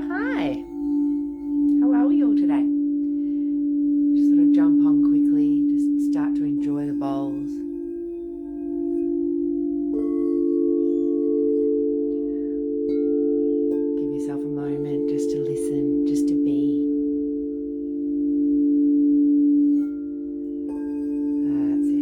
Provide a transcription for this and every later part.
Hi. How are we all today? Just sort of jump on quickly, just start to enjoy the bowls. Give yourself a moment just to listen, just to be. That's it.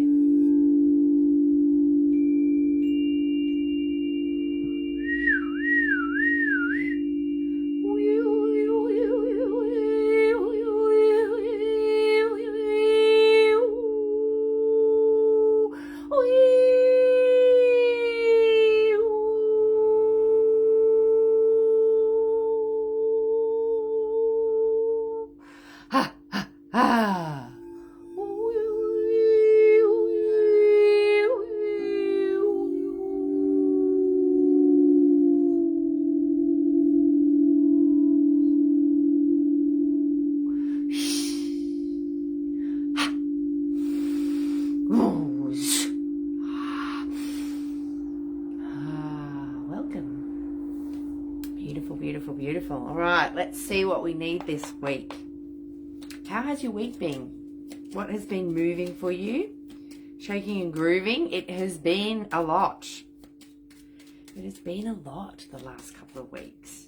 Ha, ha, ha. Welcome. Beautiful, beautiful, beautiful. All right, let's see what we need this week. How has your week been? What has been moving for you? Shaking and grooving? It has been a lot. It has been a lot the last couple of weeks.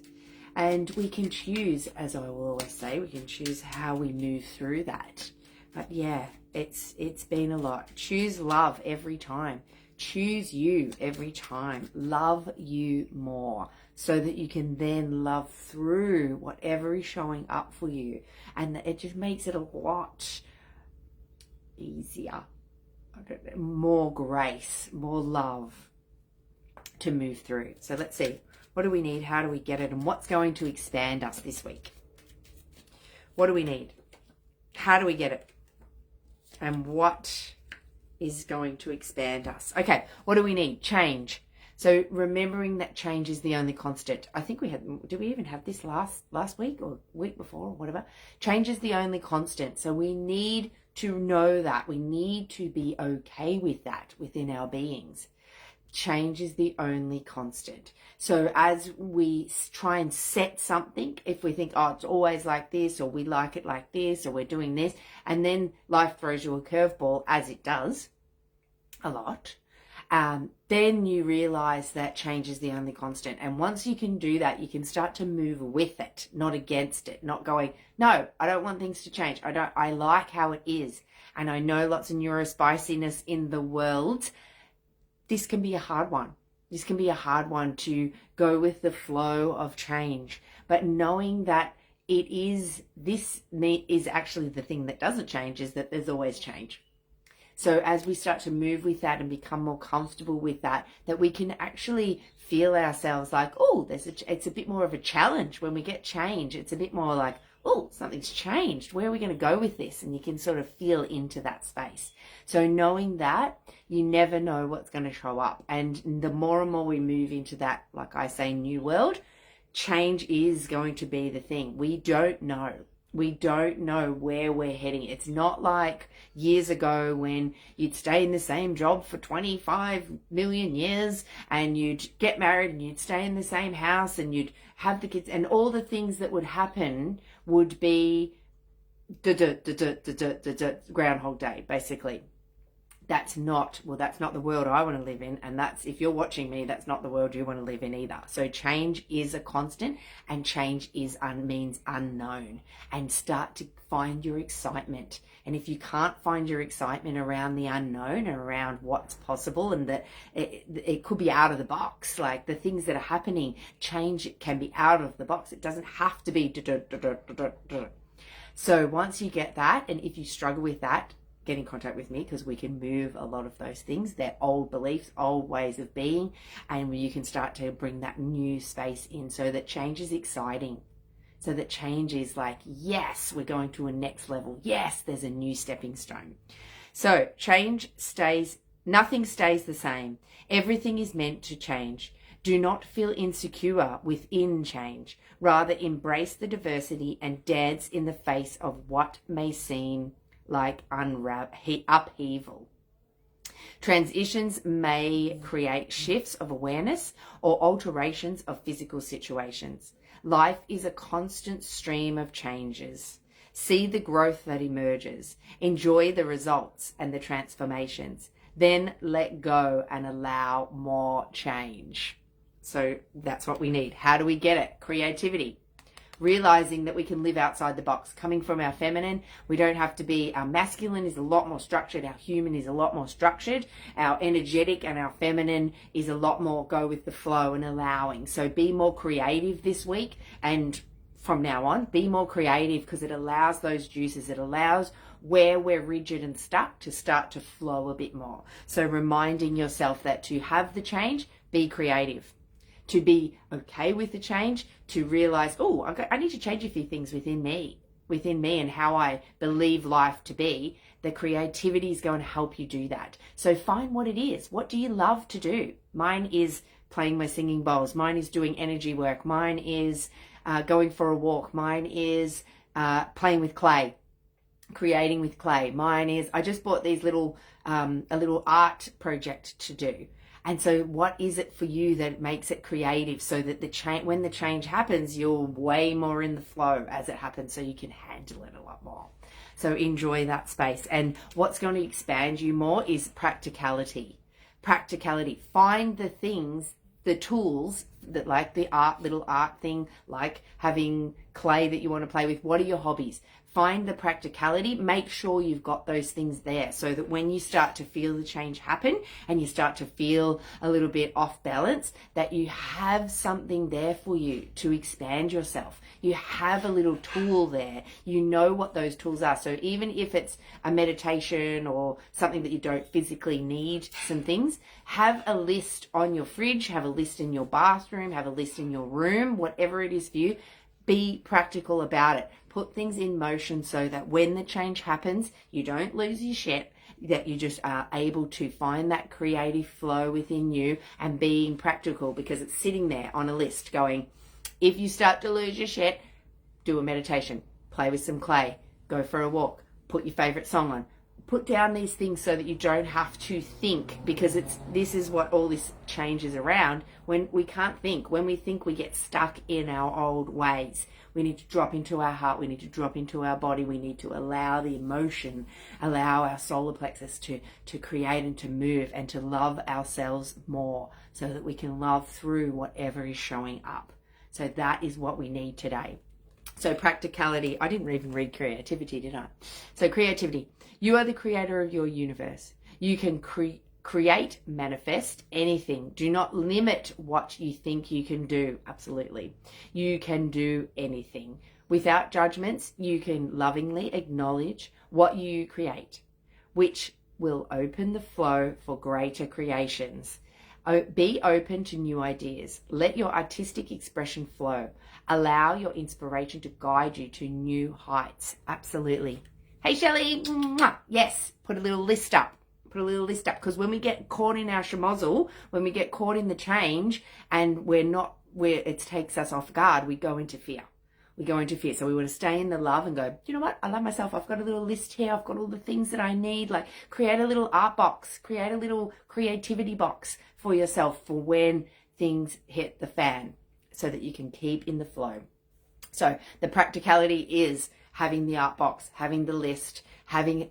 And we can choose, as I will always say, we can choose how we move through that. But yeah, it's been a lot. Choose love every time. Choose you every time. Love you more so that you can then love through whatever is showing up for you. And it just makes it a lot easier. More grace, more love to move through. So let's see. What do we need? How do we get it? And what's going to expand us this week? What do we need? How do we get it? And what is going to expand us? Okay, what do we need? Change. So remembering that change is the only constant. I think did we even have this last week or week before or whatever? Change is the only constant. So we need to know that. We need to be okay with that within our beings. Change is the only constant. So as we try and set something, if we think, oh, it's always like this, or we like it like this, or we're doing this, and then life throws you a curveball, as it does a lot, then you realize that change is the only constant. And once you can do that, you can start to move with it, not against it, not going, no, I don't want things to change. I like how it is. And I know lots of neurospiciness in the world. This can be a hard one. This can be a hard one to go with the flow of change. But knowing that this is actually the thing that doesn't change, is that there's always change. So as we start to move with that and become more comfortable with that we can actually feel ourselves like, oh, it's a bit more of a challenge when we get change. It's a bit more like, oh, something's changed. Where are we going to go with this? And you can sort of feel into that space. So knowing that, you never know what's going to show up. And the more and more we move into that, like I say, new world, change is going to be the thing. We don't know. We don't know where we're heading. It's not like years ago when you'd stay in the same job for 25 million years and you'd get married and you'd stay in the same house and you'd have the kids, and all the things that would happen would be Groundhog Day, basically. That's not the world I want to live in. And if you're watching me, that's not the world you want to live in either. So change is a constant, and change means unknown, and start to find your excitement. And if you can't find your excitement around the unknown and around what's possible, and that it could be out of the box, like the things that are happening, change can be out of the box. It doesn't have to be. So once you get that, and if you struggle with that, get in contact with me, because we can move a lot of those things. They're old beliefs, old ways of being, and you can start to bring that new space in so that change is exciting. So that change is like, yes, we're going to a next level. Yes, there's a new stepping stone. So nothing stays the same. Everything is meant to change. Do not feel insecure within change. Rather, embrace the diversity and dance in the face of what may seem like upheaval. Transitions may create shifts of awareness or alterations of physical situations. Life is a constant stream of changes. See the growth that emerges. Enjoy the results and the transformations. Then let go and allow more change. So that's what we need. How do we get it? Creativity. Realizing that we can live outside the box. Coming from our feminine, we don't have to be, our masculine is a lot more structured, our human is a lot more structured, our energetic and our feminine is a lot more go with the flow and allowing. So be more creative this week, and from now on, be more creative, because it allows those juices, it allows where we're rigid and stuck to start to flow a bit more. So reminding yourself that to have the change, be creative. To be okay with the change, to realize, oh, I need to change a few things within me and how I believe life to be. The creativity is going to help you do that. So find what it is. What do you love to do? Mine is playing my singing bowls. Mine is doing energy work. Mine is going for a walk. Mine is playing with clay, creating with clay. Mine is, I just bought these little, a little art project to do. And so what is it for you that makes it creative, so that when the change happens, you're way more in the flow as it happens, so you can handle it a lot more. So enjoy that space. And what's going to expand you more is practicality. Practicality. Find the things, the tools that, like the little art thing, like having clay that you want to play with. What are your hobbies? Find the practicality. Make sure you've got those things there, so that when you start to feel the change happen and you start to feel a little bit off balance, that you have something there for you to expand yourself. You have a little tool there. You know what those tools are. So even if it's a meditation or something that you don't physically need, some things, have a list on your fridge, have a list in your bathroom, have a list in your room, whatever it is for you. Be practical about it. Put things in motion so that when the change happens, you don't lose your shit, that you just are able to find that creative flow within you and being practical, because it's sitting there on a list going, if you start to lose your shit, do a meditation, play with some clay, go for a walk, put your favorite song on. Put down these things so that you don't have to think, because this is what all this change is around. When we can't think, when we think, we get stuck in our old ways. We need to drop into our heart. We need to drop into our body. We need to allow the emotion, allow our solar plexus to create and to move and to love ourselves more, so that we can love through whatever is showing up. So that is what we need today. So practicality. I didn't even read creativity, did I? So creativity. You are the creator of your universe. You can create, manifest anything. Do not limit what you think you can do. Absolutely. You can do anything. Without judgments, you can lovingly acknowledge what you create, which will open the flow for greater creations. Be open to new ideas. Let your artistic expression flow. Allow your inspiration to guide you to new heights. Absolutely. Hey, Shelley. Yes. Put a little list up. Because when we get caught in our schmozzle, when we get caught in the change and it takes us off guard, we go into fear. So we want to stay in the love and go, you know what? I love myself. I've got a little list here. I've got all the things that I need. Like, create a little art box, create a little creativity box for yourself for when things hit the fan, so that you can keep in the flow. So the practicality is having the art box, having the list, having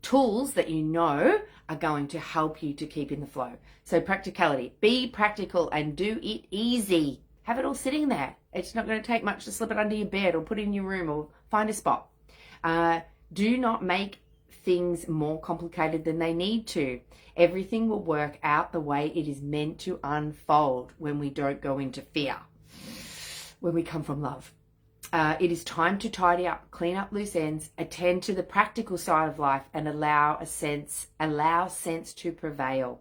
tools that you know are going to help you to keep in the flow. So practicality, be practical and do it easy. Have it all sitting there. It's not going to take much to slip it under your bed or put it in your room or find a spot. Do not make things more complicated than they need to. Everything will work out the way it is meant to unfold when we don't go into fear, when we come from love. It is time to tidy up, clean up loose ends, attend to the practical side of life, and allow sense to prevail.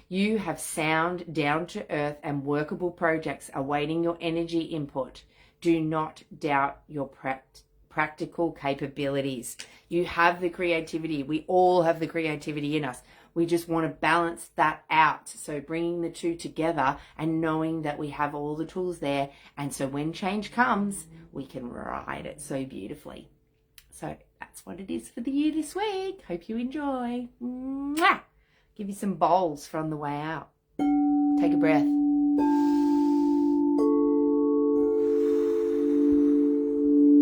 You have sound, down to earth and workable projects awaiting your energy input. Do not doubt your practical capabilities. You have the creativity. We all have the creativity in us. We just want to balance that out. So bringing the two together and knowing that we have all the tools there. And so when change comes, we can ride it so beautifully. So that's what it is for you this week. Hope you enjoy. Mwah! Give you some bowls for on the way out. Take a breath.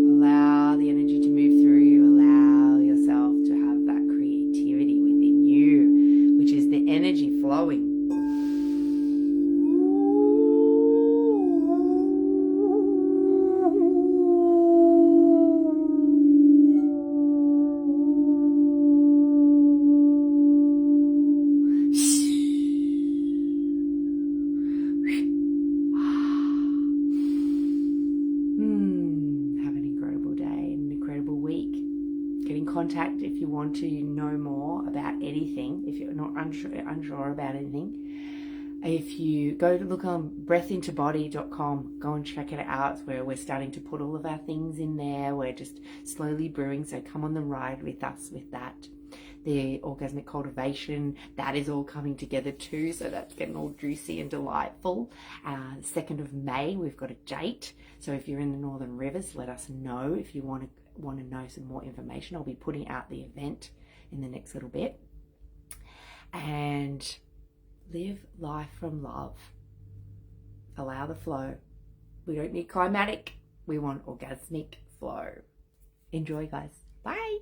Allow the energy to move through you. Allow yourself to have that creativity within you, which is the energy flowing. Contact if you want to know more about anything, if you're not unsure about anything. If you go to look on breathintobody.com, go and check it out. It's where we're starting to put all of our things in there. We're just slowly brewing, so come on the ride with us with that. The orgasmic cultivation, that is all coming together too, so that's getting all juicy and delightful. 2nd of May, we've got a date, so if you're in the Northern Rivers, let us know if you want to know some more information. I'll be putting out the event in the next little bit. And live life from love. Allow the flow. We don't need climatic, we want orgasmic flow. Enjoy, guys. Bye.